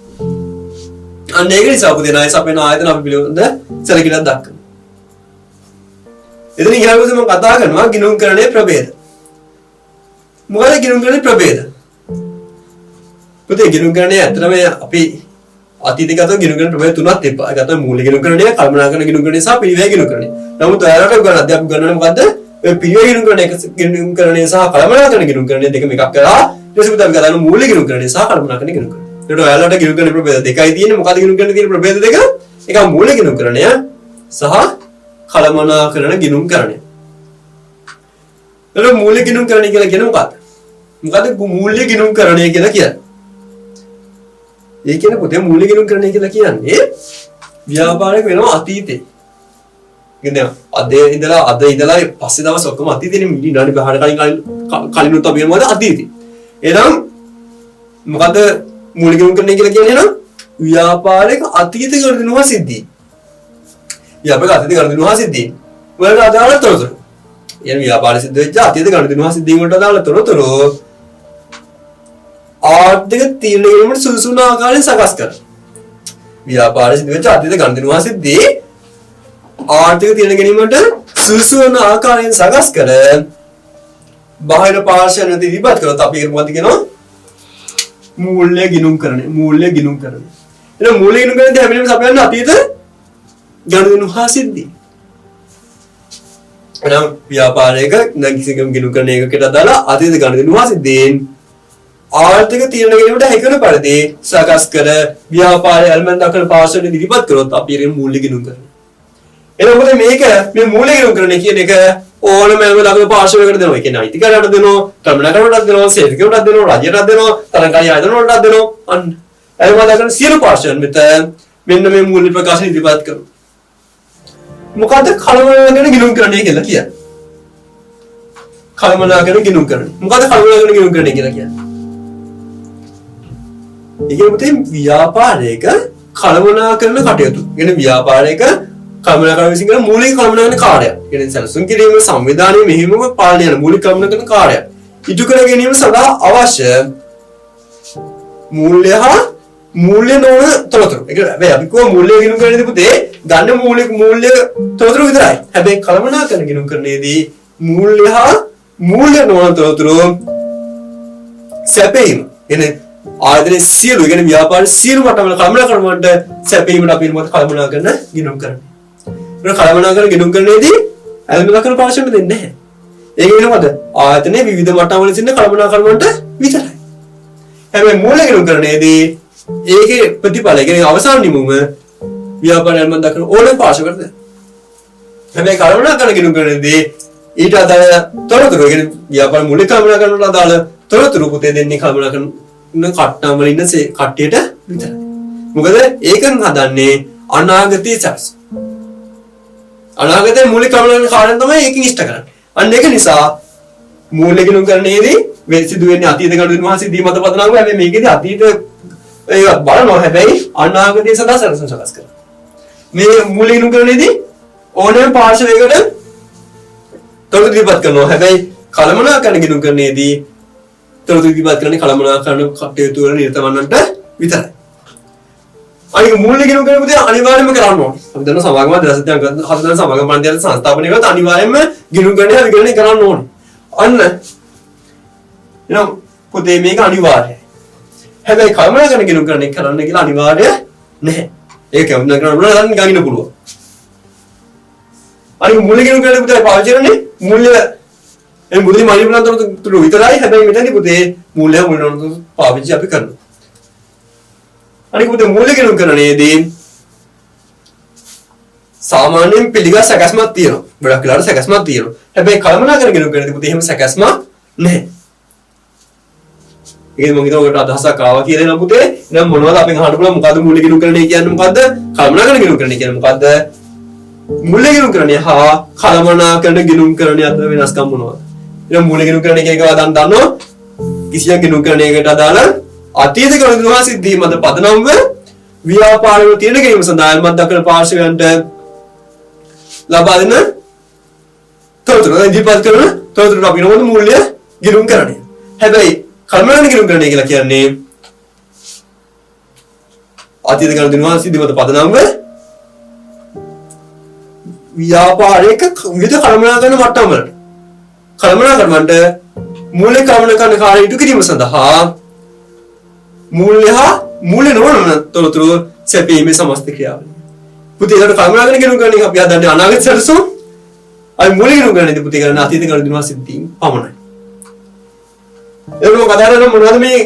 අන්න ඒක නිසා පුතේ ණය සපයන ආයතන අපි පිළිබඳ සැලකිල්ලක් දක්වනවා. එතන ඊළඟට මම කතා කරනවා ගිණුම්කරණයේ ප්‍රභේද. මොකද ගිණුම්කරණයේ ප්‍රභේද? පුතේ ගිණුම්කරණය ඇත්තටම අපි අතීතයේ ගත ගිණුම්කරණ ප්‍රභේද තුනක් තිබ්බා. ඒක තමයි මූලික ගිණුම්කරණය, කල්පනාකරන ගිණුම්කරණය සහ පිරිවැය ගිණුම්කරණය. නමුත් ඔයාලට ගන්න අධ්‍යාපන ගණන මොකද්ද? ඔය පිරිවැය ගිණුම්කරණය සහ කල්පනාකරන ගිණුම්කරණය දෙකම එකක් කරලා ඊට පස්සේ අපි ගන්න මූලික ගිණුම්කරණය සහ කල්පනාකරන ගිණුම්කරණය. ඒකට ඔයාලට ගිණුම්කරණ ප්‍රභේද දෙකයි තියෙන්නේ. මොකද ගිණුම්කරණ තියෙන ප්‍රභේද දෙක? එකක් මූලික ගිණුම්කරණය සහ කලමනාකරන ගිණුම්කරණය. ඒක මූලික ගිණුම්කරණය කියලා කියන්නේ මොකක්ද? මොකද මූලික ගිණුම්කරණය කියලා කියන්නේ? ඒ කියන්නේ පොතේ මූලික ගිණුම්කරණය කියලා කියන්නේ ව්‍යාපාරයක වෙනවා අතීතේ. කියන්නේ අද ඉඳලා පස්සේ දවස් ඔක්කොම අතීතේනේ මිනිහානි බහර කලිනුත් අපි වෙනවද අතීතේ. එහෙනම් මොකද මූලික ගිණුම්කරණය කියලා කියන්නේ නම් ව්‍යාපාරයක අතීත ගණනුවා සිද්ධි. ව්‍යාපාරයක අතීත ගණනුවා සිද්ධි. වලට අදාළ තොරතුරු. يعني ව්‍යාපාර සිද්ධ වෙච්ච අතීත ගණනුවා සිද්ධීන් වලට අදාළ තොරතුරු ආර්ථික තීරණ ගැනීමට සුදුසු වන ආකාරයෙන් සකස් කරනවා. ව්‍යාපාර සිදුවෙච්ච අතීත ගනුදෙනු වාසිද්දී ආර්ථික තීරණ ගැනීමට සුදුසු වන ආකාරයෙන් සකස් කර බාහිර පාර්ශ්වයන් වෙත ඉදිරිපත් කරොත් අපි ඒක මොකද කියනවා? මූල්‍ය ගිණුම් කරන්නේ. මූල්‍ය ගිණුම් කරන්නේ. එහෙනම් මූල්‍ය ගිණුම් කරන්නේ හැම වෙලේම අපි යන්නේ අතීත ගනුදෙනු වාසිද්දී. එහෙනම් ව්‍යාපාරයක නම් කිසි ගිණුම් කරන එකකට අදාළ අතීත ගනුදෙනු වාසිද්දීන් ආර්ථික තීරණ ගැනීමට හැකිවන පරිදි සකස් කර ව්‍යාපාරයේ අල්මන් දක්වන පාර්ශ්වයට ඉදිරිපත් කරොත් අපි ඒක මූල්‍ය ගිණුම් කරනවා. එහෙනම් මොකද මේක මේ මූල්‍ය ගිණුම් කරන කියන එක ඕනම දක්වන පාර්ශ්වයකට දෙනවා. ඒ කියන්නේ අයිතිකාරයට දෙනවා, කර්මනාකරටත් දෙනවා, සේවකයටත් දෙනවා, රජයටත් දෙනවා, තරංකාරී ආයතන වලටත් දෙනවා. අන්න එහෙම දක්වන සියලු පාර්ශ්වයන් මෙත මෙන්න මේ මූල්‍ය ප්‍රකාශන ඉදිරිපත් කරනවා. මොකද කලමනාකරන ගිණුම් කරන්නේ කියලා කියන්නේ? කලමනාකරන ගිණුම් කරන්නේ. මොකද කලමනාකරන ගිණුම් කරන්නේ කියලා කියන්නේ? ඒකෙන් ව්‍යාපාරයක කළමනාකරන කටයුතු. කියන්නේ ව්‍යාපාරයක කළමනාකරන විසින් කරන මූලික කළමනාකරන කාර්යයක්. කියන්නේ සැලසුම් කිරීම සංවිධානයේ මෙහිමම පාලනය යන මූලික කළමනාකරන කාර්යයක්. ඉටු කර ගැනීම සඳහා අවශ්‍ය මූල්‍ය හා මූල්‍ය නොවන තොරතුරු. ඒ කියන්නේ අපි කොහොම මූල්‍ය ගිණුම් කරන්නේද පුතේ? ගන්න මූලික මූල්‍ය තොරතුරු විතරයි. හැබැයි කළමනාකරන ගිණුම් කරන්නේදී මූල්‍ය හා මූල්‍ය නොවන තොරතුරු සැපීම. කියන්නේ ආයතනයේ සියලු කියන්නේ ව්‍යාපාරයේ සියලු මට්ටම් වල කළමනාකරන වලට සැපීමට අපි මොකද කළමනාකරන ගිණුම් කරන්නේ. ඒක කළමනාකරන ගිණුම් කරන්නේදී අල්මනාකරන පාර්ශ්වයට දෙන්නේ නැහැ. ඒක වෙනවද? ආයතනයේ විවිධ මට්ටම් වල සින්න කළමනාකරන වලට විතරයි. හැබැයි මූල ගිණුම් කරන්නේදී ඒකේ ප්‍රතිඵලය කියන්නේ අවසාන නිමුම ව්‍යාපාරය අල්මන් දක්වන ඕනෑම පාර්ශ්වයකට දෙන්න. හැබැයි කළමනාකරන ගිණුම් කරන්නේදී ඊට අදාළ තොරතුරු කියන්නේ ව්‍යාපාර මූලික කළමනාකරන වලට අදාළ තොරතුරු පුතේ දෙන්නේ කළමනාකරන කට්ටම් වල ඉන්න කට්ටියට විතරයි. මොකද ඒකෙන් හදන්නේ අනාගතයේ සැලස. අනාගතයේ මූලික කළමනාකරන කාර්යය තමයි ඒකෙන් ඉෂ්ට කරන්නේ. අන්න ඒක නිසා මූලික ගිණුම් කරන්නේදී වෙසිදු වෙන්නේ අතීත ගනුදෙනු වාසිදී මත පදනම. හැබැයි මේකේදී අතීත ඒක බලනවා. හැබැයි අනාගතයේ සදා සැලසුම් සකස් කරනවා. මේ මූලික ගිණුම් කරන්නේදී ඕනෑම පාර්ශ්වයකට තොරතුරු ඉදිරිපත් කරනවා. හැබැයි කළමනාකරන ගිණුම් කරන්නේදී තොරතුරු ඉදිරිපත් කරන්නේ කළමනාකරන කටයුතු වල නිරත වන්නන්ට විතරයි. අනික මූල්‍ය ගිණුම් කරන පුතේ අනිවාර්යයෙන්ම කරන්න ඕනේ. අපි දන්න සමාගම දරසත්‍යං හතර සමාගම පන්තිවල සංස්ථාපනය කරලා අනිවාර්යයෙන්ම ගිණුම් කරන්නේ විගණනය කරන්න ඕනේ. අන්න එනම් පුතේ මේක අනිවාර්යයි. හැබැයි කළමනාකරන ගිණුම් කරන එක කරන්න කියලා අනිවාර්ය නැහැ. ඒක කැමති කරන්න නම් ගන්න පුළුවන්. අනික මූල්‍ය ගිණුම් කරන පුතේ පාවිච්චි කරන්නේ මූල්‍ය ඒ මුලින්ම අනිවාර්යයෙන්ම තොරතුරු විතරයි. හැබැයි මෙතනදී පුතේ මූල්‍ය මොනවාද පාවිච්චි අපි කරනවා. අනික පුතේ මූල්‍ය ගිණුම් කරන්නේදී සාමාන්‍යයෙන් පිළිගත් සැකස්මක් තියෙනවා. ගොඩක් වෙලාවට සැකස්මක් තියෙනවා. හැබැයි කළමනාකරන ගිණුම් කරන්නේදී පුතේ එහෙම සැකස්මක් නැහැ. ඒක මම හිතුවා ඔයාලට අදහසක් ආවා කියලා නේද පුතේ? එහෙනම් මොනවද අපෙන් අහන්න පුළුවන් මොකද්ද මූල්‍ය ගිණුම් කරන්නේ කියන්නේ මොකද්ද? කළමනාකරන ගිණුම් කරන්නේ කියන්නේ මොකද්ද? මූල්‍ය ගිණුම් කරන්නේ හා කළමනාකරන ගිණුම් කරන්නේ අතර වෙනස්කම් මොනවද? එහෙනම් මූල්‍ය ගිණුම් කරන එක දන්නවා. කිසියම් ගිණුම් කරන එකට අදාළ අතීත ගනුදෙනු වාසිදී මත පදනම්ව ව්‍යාපාරවල තියෙන ගැනීම සඳහා අල්මත් දක්වන පාර්ශ්වයන්ට ලබා දෙන තොරතුරු ඉදිරිපත් කරන තොරතුරු අපි නෝන මූල්‍ය ගිණුම් කරන්නේ. හැබැයි කළමනාකරන ගිණුම් කරන්නේ කියලා කියන්නේ අතීත ගනුදෙනු වාසිදී මත පදනම්ව ව්‍යාපාරයක විවිධ කළමනාකරන මට්ටම් වලට කළමනාකරනට මූලික කළමනාකරන කාර්ය ඉටු කිරීම සඳහා මූල්‍ය හා මූල්‍ය නොවන තොරතුරු සැපීමේ සමස්ත ක්‍රියාවලිය. පුතේ ඒකට කළමනාකරන ගිණුම් කරන එක අපි හදන්නේ අනාගත සැලසුම්. අපි මූල්‍ය ගිණුම් කරන්නේ පුතේ කරන අතීත ගනුදෙනු වාසිදී පමණයි. ඒක කතාරන මොනවද මේ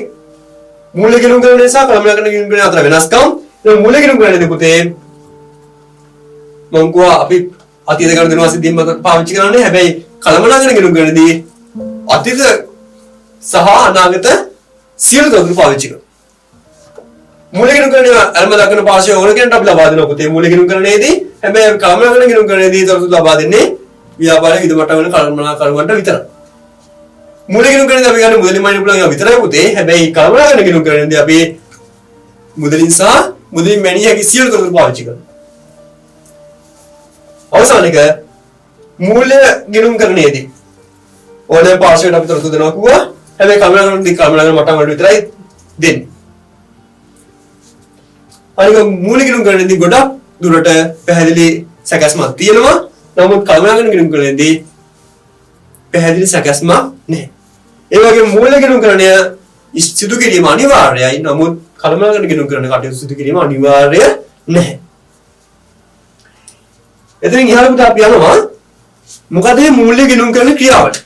මූල්‍ය ගිණුම් කරන නිසා කළමනාකරන ගිණුම් කරන අතර වෙනස්කම්? ඒ මූල්‍ය ගිණුම් කරන්නේ පුතේ මම කිව්වා අපි අතීත ගනුදෙනු වාසිදී මත පාවිච්චි කරන්නේ. හැබැයි කළමනාකරන ගිණුම් කරනදී අතීත සහ අනාගත සියලු තොරතුරු පාවිච්චි කරනවා. මූල්‍ය ගිණුම් කරන්නේ අල්ම දක්වන පාර්ශ්වය ඕන කෙනෙක්ට අපි ලබා දෙනවා පුතේ මූල්‍ය ගිණුම් කරන්නේදී. හැබැයි කළමනාකරන ගිණුම් කරන්නේදී තොරතුරු ලබා දෙන්නේ ව්‍යාපාරයේ විවිධ මට්ටම් වල කළමනාකරුවන්ට විතරයි. මූල්‍ය ගිණුම් කරන්නේ අපි ගන්න මුදලින් මනින්න පුළුවන් විතරයි පුතේ. හැබැයි කළමනාකරන ගිණුම් කරන්නේදී අපි මුදලින් සහ මුදලින් මැනිය හැකි සියලු තොරතුරු පාවිච්චි කරනවා. අවසාන එක මූල්‍ය ගිණුම් කරන්නේදී ඕනෑම පාර්ශ්වයකට අපි තොරතුරු දෙනවා කිව්වා. හැබැයි කළමනාකරනදී කළමනාකරන මට්ටම් වල විතරයි දෙන්නේ. අනික මූලික ගිණුම් කරන්නේදී ගොඩක් දුරට පැහැදිලි සැකස්මක් තියෙනවා. නමුත් කළමනාකරන ගිණුම් කරන්නේදී පැහැදිලි සැකස්මක් නැහැ. ඒ වගේම මූලික ගිණුම් කරණය සිදු කිරීම අනිවාර්යයි. නමුත් කළමනාකරන ගිණුම් කරන කටයුතු සිදු කිරීම අනිවාර්ය නැහැ. එතනින් ඉහළට අපි යනවා මොකද මේ මූල්‍ය ගිණුම් කරන ක්‍රියාවලිය?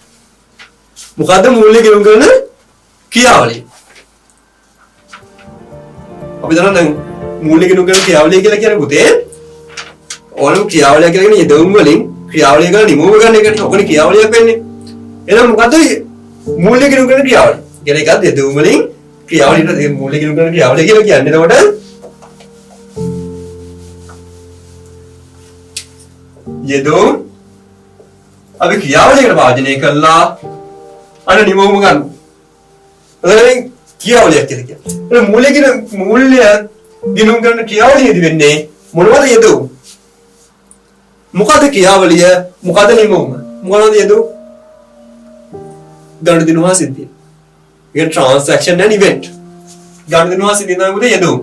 මොකද්ද මූල්‍ය ගිණුම් කරන ක්‍රියාවලිය? අපි දන්නවා දැන් මූල්‍ය ගිණුම් කරන ක්‍රියාවලිය කියලා කියන්නේ පුතේ ඕනම ක්‍රියාවලිය කියලා කියන්නේ යෙදවුම් වලින් ක්‍රියාවලිය කරලා නිමව ගන්න එකනේ. ඔකනේ ක්‍රියාවලියක් වෙන්නේ. එහෙනම් මොකද්ද මූල්‍ය ගිණුම් කරන ක්‍රියාවලිය? කියන එකත් යෙදවුම් වලින් ක්‍රියාවලියට මූල්‍ය ගිණුම් කරන ක්‍රියාවලිය කියලා කියන්නේ. එතකොට යෙදවුම් අපි ක්‍රියාවලියකට භාජනය කළා අන්න නිමවුම ගන්න. එතකොට ක්‍රියාවලියක් කියලා කියන්නේ. ඒ මූල්‍ය ගිණුම් කරන ක්‍රියාවලියදී වෙන්නේ මොනවද යෙදවුම්? මොකද ක්‍රියාවලිය මොකද නිමවුම? මොනවද යෙදවුම්? ගනුදෙනුවා සිද්ධිය. ඒක transaction and event. ගනුදෙනුවා සිද්ධිය තමයි පුතේ යෙදවුම්.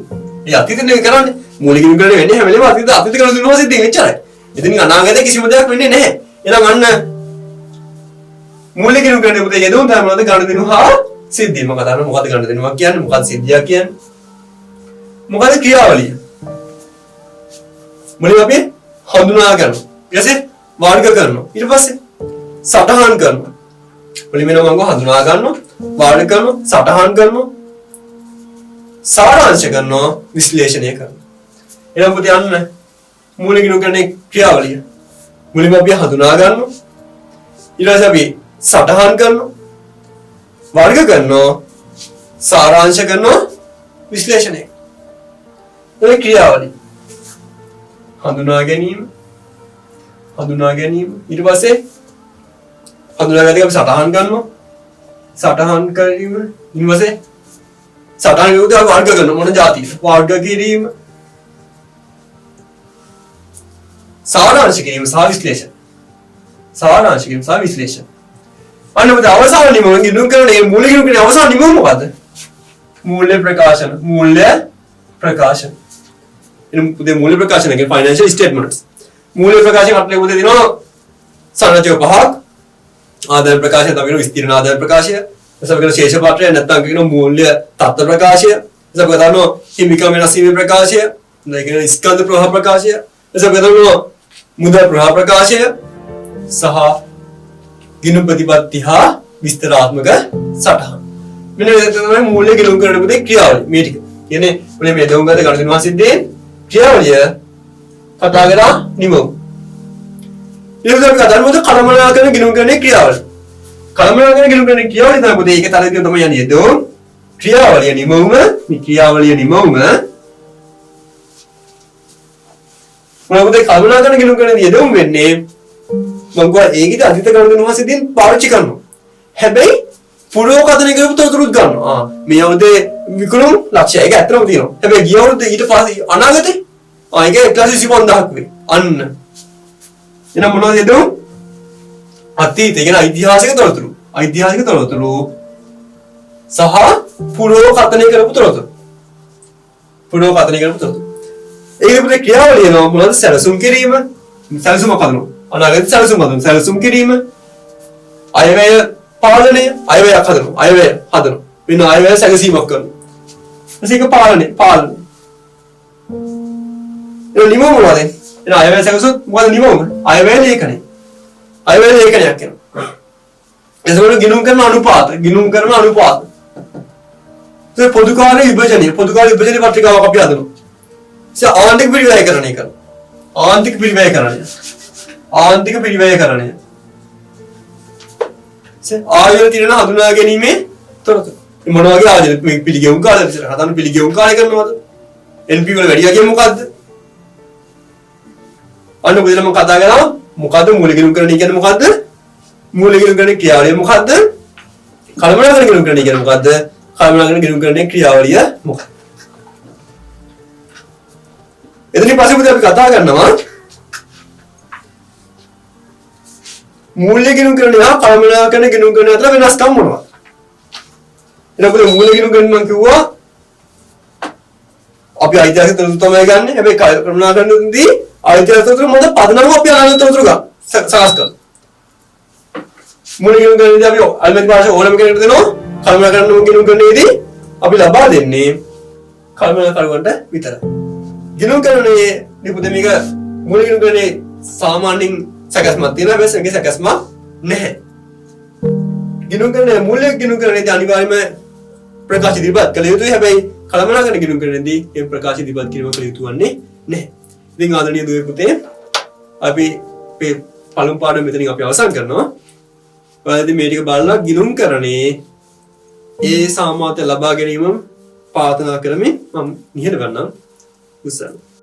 ඒ අතීතේ කරන්නේ මූල්‍ය ගිණුම් කරන වෙන්නේ හැම වෙලේම අතීත ගනුදෙනුවා සිද්ධිය එච්චරයි. එතනින් අනාගතේ කිසිම දෙයක් වෙන්නේ නැහැ. එහෙනම් අන්න මූලික ගිණුම් කරන්නේ පුතේ යෙදවුම් තමයි මොනවද ගනුදෙනුවා සිද්ධිය. මම කතා කරන්නේ මොකද්ද ගනුදෙනුවා කියන්නේ? මොකද්ද සිද්ධියක් කියන්නේ? මොකද්ද ක්‍රියාවලිය? මුලින්ම අපි හඳුනා ගන්නවා. ඊට පස්සේ වර්ග කරනවා. ඊට පස්සේ සටහන් කරනවා. මුලින්ම මම හඳුනා ගන්නවා, වර්ග කරනවා, සටහන් කරනවා, සාරාංශ කරනවා, විශ්ලේෂණය කරනවා. එහෙනම් පුතේ අන්න මූලික ගිණුම් කරන ක්‍රියාවලිය. මුලින්ම අපි හඳුනා ගන්නවා. ඊට පස්සේ අපි සටහන් කරනවා, වර්ග කරනවා, සාරාංශ කරනවා, විශ්ලේෂණය. ඒ ක්‍රියාවලිය. හඳුනා ගැනීම ඊට පස්සේ හඳුනාගත්තේ අපි සටහන් කරනවා. සටහන් කිරීම ඊට පස්සේ සටහන් කරුවොත් අපි වර්ග කරනවා. මොන જાතියද? වර්ග කිරීම, සාරාංශ කිරීම සහ විශ්ලේෂණ. අන්න මොකද අවසාන නිමවුම ගිණුම් කරන මේ මූලික ගිණුම් කරන අවසාන නිමවුම මොකද්ද? මූල්‍ය ප්‍රකාශන. එනම් පුතේ මූල්‍ය ප්‍රකාශන කියන්නේ ෆයිනෑන්ෂල් ස්ටේට්මන්ට්ස්. මූල්‍ය ප්‍රකාශන අපිට පුතේ දෙනවා සංරචක පහක්. ආදායම් ප්‍රකාශය තමයි විස්තීර්ණ ආදායම් ප්‍රකාශය. එසම කරන ශේෂ පත්‍රය නැත්නම් කියන මූල්‍ය තත්ත්ව ප්‍රකාශය. එසම කරන හිමිකම් වෙනස් වීම ප්‍රකාශය. නැගෙන ස්කන්ධ ප්‍රවාහ ප්‍රකාශය. එසම කරන මුදල් ප්‍රවාහ ප්‍රකාශය සහ ගිණුම් ප්‍රතිපත්ති හා විස්තරාත්මක සටහන්. මෙන්න මේ තමයි මූල්‍ය ගිණුම් කරන පුතේ ක්‍රියාවලිය. මේ ටික. කියන්නේ මේ දෙවුම්ගත ගනුදෙනුවා සිද්ධියේ ක්‍රියාවලිය කතා කරා නිමවුම. ඊළඟට අපි කතා කරමු කළමනාකරන ගිණුම් කරන ක්‍රියාවලිය. කළමනාකරන ගිණුම් කරන ක්‍රියාවලිය තමයි පුතේ ඒකේ තරගය තමයි යන්නේ. යෙදවුම් ක්‍රියාවලිය නිමවුම මේ ක්‍රියාවලිය නිමවුම මොනවද කළමනාකරන ගිණුම් කරන යෙදවුම් වෙන්නේ මම ගියා ඒකිට අතීත ගනුදෙනුවා සිද්ධියෙන් පාවිච්චි කරනවා. හැබැයි පුරෝකථනය කරපු තොරතුරුත් ගන්නවා. මේ අවුරුද්දේ විකුණුම් ලක්ෂය. ඒක ඇත්තම තියෙනවා. හැබැයි ගිය අවුරුද්දේ ඊට පස්සේ අනාගතේ ඒක 1,25,000ක් වෙයි. අන්න. එහෙනම් මොනවද යෙදවුම්? අතීත කියන ඓතිහාසික තොරතුරු. සහ පුරෝකථනය කරපු තොරතුරු. ඒක පුතේ ක්‍රියාවලිය නම මොනවද? සැලසුම් කිරීම. සැලසුම හදනවා. අනාගත සැලසුම් කිරීම. අයවැය පාලනය. අයවැයක් හදනවා. වෙන අයවැය සැලසීමක් කරනවා. ඒක පාලනය. ඒ නිමවුම මොනවද? එන අයවැය සැලසුම් මොකද නිමවුම? අයවැය ලේඛනයක් කරනවා. එතකොට ගිණුම් කරන අනුපාත. ඒ පොදුකාර්ය විභජනය පත්‍රිකාවක් අපි හදනවා. ආන්තික පිරිවැයකරණය කරනවා. ආන්තික පිරිවැයකරණය. ආයතන තිරණ හඳුනා ගැනීමේ තොරතුරු. මොන වගේ ආයතන පිළිගෙවුම් කාලයද? හදන පිළිගෙවුම් කාලය කරනවද? NP වල වැඩි යන්නේ මොකද්ද? අන්න ඔබ දෙලම කතා කරනවා. මොකද්ද මූලික ගිණුම් කරණය කියන්නේ මොකද්ද? මූලික ගිණුම් කරණයේ ක්‍රියාවලිය මොකද්ද? කළමනාකරන ගිණුම් කරණය කියන්නේ මොකද්ද? කළමනාකරන ගිණුම් කරණයේ ක්‍රියාවලිය මොකක්ද? එතනින් පස්සේ අපි කතා කරනවා මූල්‍ය ගිණුම් කරණය හා කළමනාකරන ගිණුම් කරණය අතර වෙනස්කම් මොනවද? එතකොට මූල්‍ය ගිණුම් කරණය මම කිව්වා අපි ඓතිහාසික තොරතුරු තමයි ගන්න. හැබැයි කළමනාකරණයේදී ඓතිහාසික තොරතුරු මොකද පදනම අපි අනාගත තොරතුරු ගන්න. සකස් කරනවා. මූලික ගණන් ගණනදී අපි අල්මැති භාෂාව ඕනම කෙනෙකුට දෙනවා. කළමනාකරණ ගණන් ගණනේදී අපි ලබා දෙන්නේ කළමනාකරුවන්ට විතරයි. ගණන් ගණනේ නිපුත මේක මූලික ගණනේ සාමාන්‍යයෙන් සකස්මක් තියෙනවා. හැබැයි මේකේ සකස්මක් නැහැ. ගණන් ගණනේ මූලික ගණන් ගණනේදී අනිවාර්යයෙන්ම ප්‍රකාශ ඉදිරිපත් කළ යුතුයි. හැබැයි කළමනාකරණ ගණන් ගණනේදී මේ ප්‍රකාශ ඉදිරිපත් කිරීම කළ යුතු වන්නේ නැහැ. ඉතින් ආදරණීය දුවේ පුතේ අපි මේ පළමු පාඩම මෙතනින් අපි අවසන් කරනවා. ඔයාලදී මේ ටික බලලා ගිණුම් කරන්නේ ඒ සාමාර්ථය ලබා ගැනීම ප්‍රාර්ථනා කරමින් මම නිහඬ වෙන්නම්. උත්සාහ